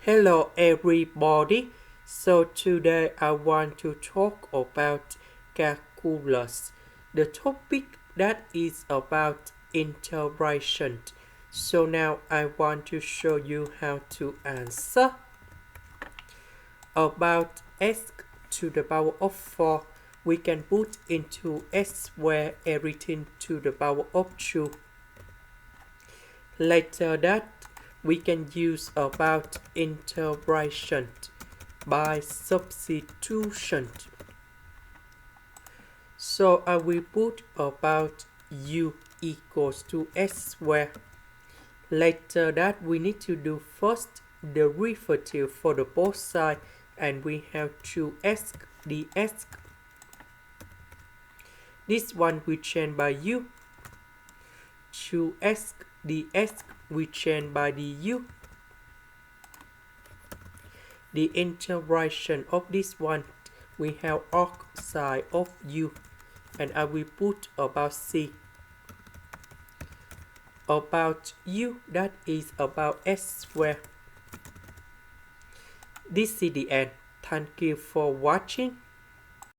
Hello everybody. So today I want to talk about calculus. The topic that is about integration. So now I want to show you how to answer. About s to the power of 4, we can put into s square everything to the power of 2. Later that, we can use about integration by substitution. So I will put about u equals to s squared. Later that, we need to do first the derivative for the both sides, and we have 2s ds. This one we change by u. 2s ds we change by du. The integration of this one, we have arc side of u, and I will put about c. About u, that is about s squared. This is the end. Thank you for watching.